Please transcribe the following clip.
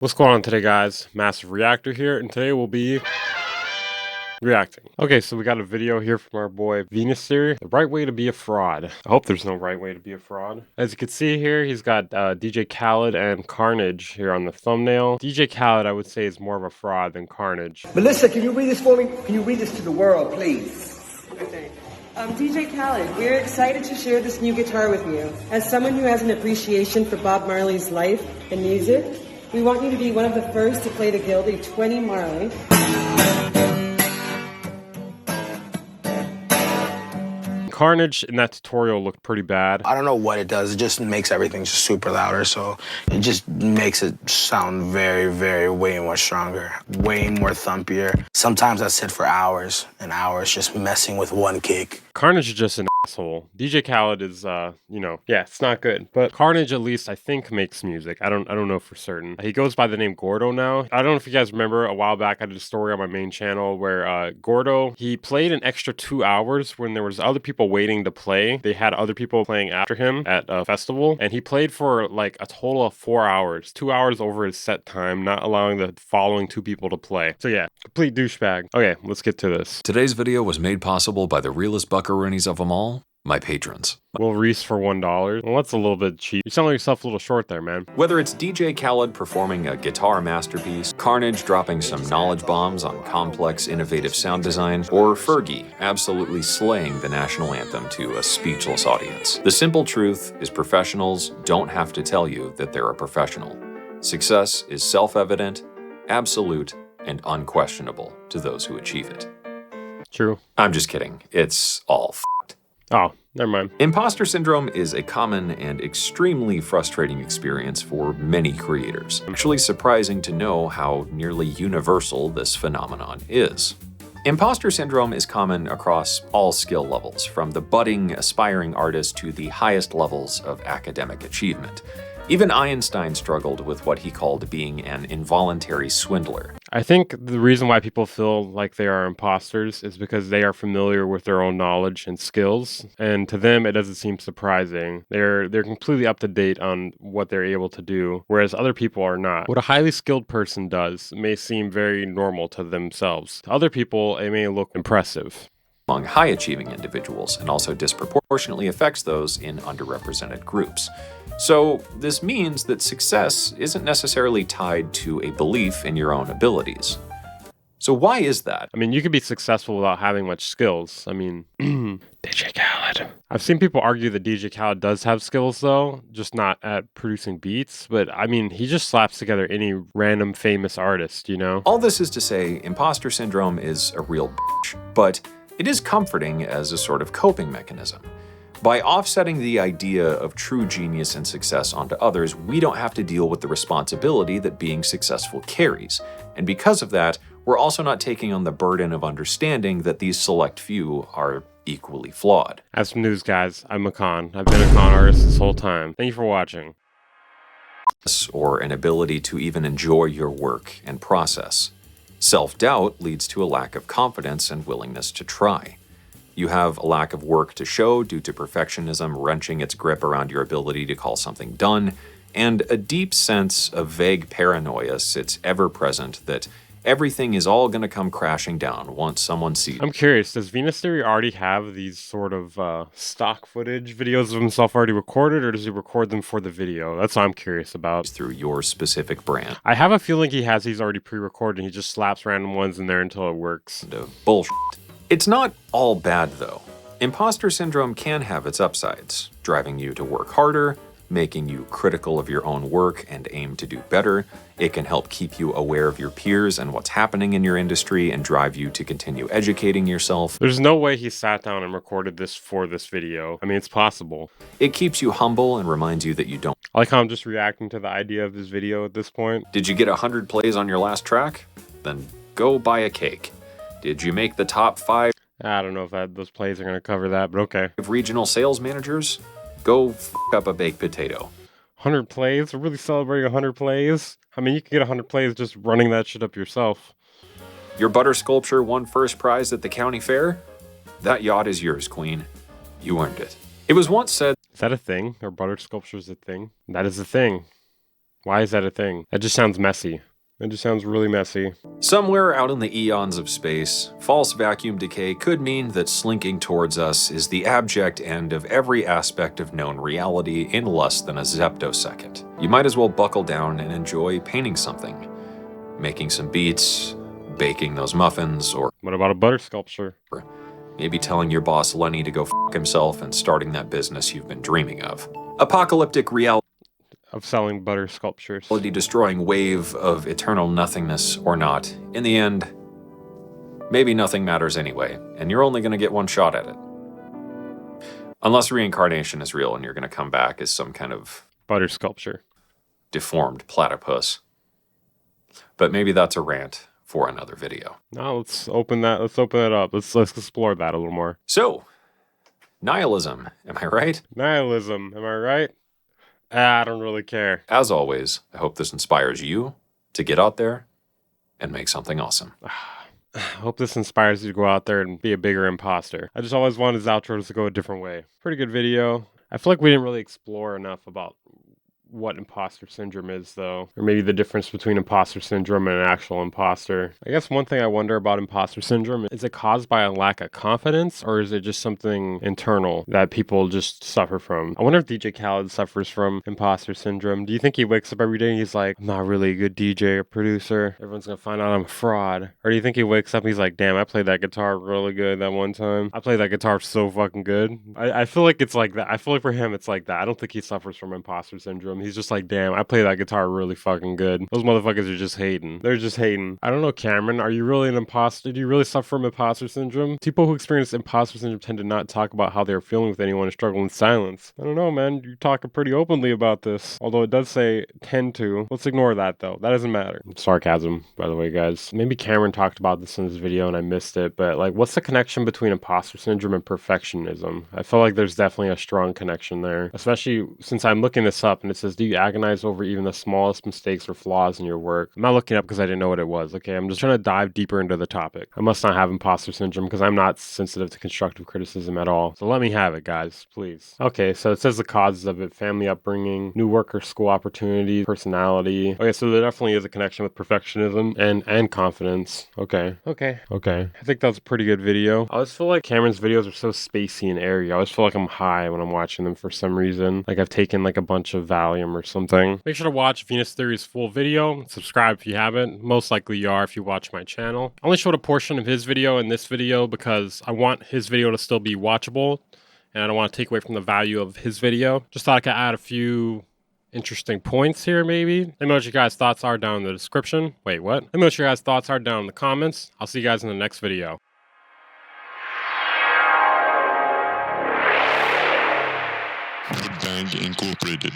What's going on today, guys? Massive Reactor here, and today we'll be reacting. Okay, so we got a video here from our boy Venus Theory, the right way to be a fraud. I hope there's no right way to be a fraud. As you can see here, he's got DJ Khaled and Carnage here on the thumbnail. DJ Khaled, I would say, is more of a fraud than Carnage. Melissa, can you read this for me? Can you read this to the world, please? Okay. DJ Khaled, we're excited to share this new guitar with you. As someone who has an appreciation for Bob Marley's life and music, we want you to be one of the first to play the Gildy 20 Marley. Carnage in that tutorial looked pretty bad. I don't know what it does. It just makes everything just super louder, so it just makes it sound very, very, way more stronger, way more thumpier. Sometimes I sit for hours and hours just messing with one kick. Carnage is just an asshole. DJ Khaled is, yeah, it's not good. But Carnage, at least, I think, makes music. I don't know for certain. He goes by the name Gordo now. I don't know if you guys remember, a while back I did a story on my main channel where Gordo, he played an extra 2 hours when there was other people waiting to play. They had other people playing after him at a festival, and he played for like a total of 4 hours. 2 hours over his set time, not allowing the following 2 people to play. So yeah, complete douchebag. Okay, let's get to this. Today's video was made possible by the realest buckaroonies of them all, my patrons. Will Reese for $1. Well, that's a little bit cheap. You're selling yourself a little short there, man. Whether it's DJ Khaled performing a guitar masterpiece, Carnage dropping some knowledge bombs on complex, innovative sound design, or Fergie absolutely slaying the national anthem to a speechless audience, the simple truth is professionals don't have to tell you that they're a professional. Success is self-evident, absolute, and unquestionable to those who achieve it. True. I'm just kidding. It's all f***ed. Oh, never mind. Imposter syndrome is a common and extremely frustrating experience for many creators. Actually surprising to know how nearly universal this phenomenon is. Imposter syndrome is common across all skill levels, from the budding, aspiring artist to the highest levels of academic achievement. Even Einstein struggled with what he called being an involuntary swindler. I think the reason why people feel like they are imposters is because they are familiar with their own knowledge and skills, and to them it doesn't seem surprising. They're completely up to date on what they're able to do, whereas other people are not. What a highly skilled person does may seem very normal to themselves. To other people, it may look impressive. Among high-achieving individuals, and also disproportionately affects those in underrepresented groups. So this means that success isn't necessarily tied to a belief in your own abilities. So why is that? I mean, you could be successful without having much skills. I mean, DJ Khaled. I've seen people argue that DJ Khaled does have skills, though, just not at producing beats. But I mean, he just slaps together any random famous artist, you know? All this is to say, imposter syndrome is a real bitch, but it is comforting as a sort of coping mechanism. By offsetting the idea of true genius and success onto others, we don't have to deal with the responsibility that being successful carries. And because of that, we're also not taking on the burden of understanding that these select few are equally flawed. I have some news, guys. I'm a con. I've been a con artist this whole time. Thank you for watching. Or an ability to even enjoy your work and process. Self-doubt leads to a lack of confidence and willingness to try. You have a lack of work to show due to perfectionism wrenching its grip around your ability to call something done, and a deep sense of vague paranoia sits ever present that everything is all going to come crashing down once someone sees. I'm curious, does Venus Theory already have these sort of stock footage videos of himself already recorded, or does he record them for the video? That's what I'm curious about. Through your specific brand. I have a feeling he has these already pre-recorded and he just slaps random ones in there until it works. Of bullshit. It's not all bad though. Imposter syndrome can have its upsides, driving you to work harder, making you critical of your own work and aim to do better. It can help keep you aware of your peers and what's happening in your industry and drive you to continue educating yourself. There's no way he sat down and recorded this for this video. I mean, it's possible. It keeps you humble and reminds you that you don't. I like how I'm just reacting to the idea of this video at this point. Did you get 100 plays on your last track? Then go buy a cake. Did you make the top 5? I don't know if those plays are going to cover that, but okay. Regional sales managers? Go f up a baked potato. 100 plays? We're really celebrating 100 plays? I mean, you can get 100 plays just running that shit up yourself. Your butter sculpture won first prize at the county fair? That yacht is yours, queen. You earned it. It was once said... Is that a thing? Are butter sculptures a thing? That is a thing. Why is that a thing? That just sounds messy. It just sounds really messy. Somewhere out in the eons of space, false vacuum decay could mean that slinking towards us is the abject end of every aspect of known reality in less than a zeptosecond. You might as well buckle down and enjoy painting something, making some beats, baking those muffins, or What about a butter sculpture? maybe telling your boss Lenny to go f himself and starting that business you've been dreaming of. Apocalyptic reality Of selling butter sculptures. destroying wave of eternal nothingness or not. In the end, maybe nothing matters anyway, and you're only going to get one shot at it. Unless reincarnation is real and you're going to come back as some kind of Butter sculpture. deformed platypus. But maybe that's a rant for another video. Now let's open that up. Let's explore that a little more. So, nihilism, am I right? Nihilism, am I right? I don't really care. As always, I hope this inspires you to get out there and make something awesome. I hope this inspires you to go out there and be a bigger imposter. I just always wanted his outros to go a different way. Pretty good video. I feel like we didn't really explore enough about what imposter syndrome is, though. Or maybe the difference between imposter syndrome and an actual imposter. I guess one thing I wonder about imposter syndrome, is it caused by a lack of confidence, or is it just something internal that people just suffer from? I wonder if DJ Khaled suffers from imposter syndrome. Do you think he wakes up every day and he's like, I'm not really a good DJ or producer, everyone's gonna find out I'm a fraud? Or do you think he wakes up and he's like, damn, I played that guitar really good that one time. I played that guitar so fucking good. I feel like it's like that. I feel like for him it's like that. I don't think he suffers from imposter syndrome. He's just like, damn, I play that guitar really fucking good. Those motherfuckers are just hating. They're just hating. I don't know, Cameron. Are you really an imposter? Do you really suffer from imposter syndrome? People who experience imposter syndrome tend to not talk about how they're feeling with anyone and struggle in silence. I don't know, man. You're talking pretty openly about this. Although it does say tend to. Let's ignore that, though. That doesn't matter. Sarcasm, by the way, guys. Maybe Cameron talked about this in his video and I missed it, but like, what's the connection between imposter syndrome and perfectionism? I feel like there's definitely a strong connection there, especially since I'm looking this up and it says, do you agonize over even the smallest mistakes or flaws in your work? I'm not looking up because I didn't know what it was. Okay, I'm just trying to dive deeper into the topic. I must not have imposter syndrome because I'm not sensitive to constructive criticism at all. So let me have it, guys, please. Okay, so it says the causes of it: family upbringing, new work or school opportunities, personality. Okay, so there definitely is a connection with perfectionism and confidence. Okay. I think that was a pretty good video. I always feel like Cameron's videos are so spacey and airy. I always feel like I'm high when I'm watching them for some reason. Like I've taken like a bunch of Valium or something. Make sure to watch Venus Theory's full video. Subscribe if you haven't. Most likely you are if you watch my channel. I only showed a portion of his video in this video because I want his video to still be watchable and I don't want to take away from the value of his video. Just thought I could add a few interesting points here, maybe. Let me know what your guys' thoughts are down in the description. Wait, what? Let me know what your guys' thoughts are down in the comments. I'll see you guys in the next video. Bang Incorporated.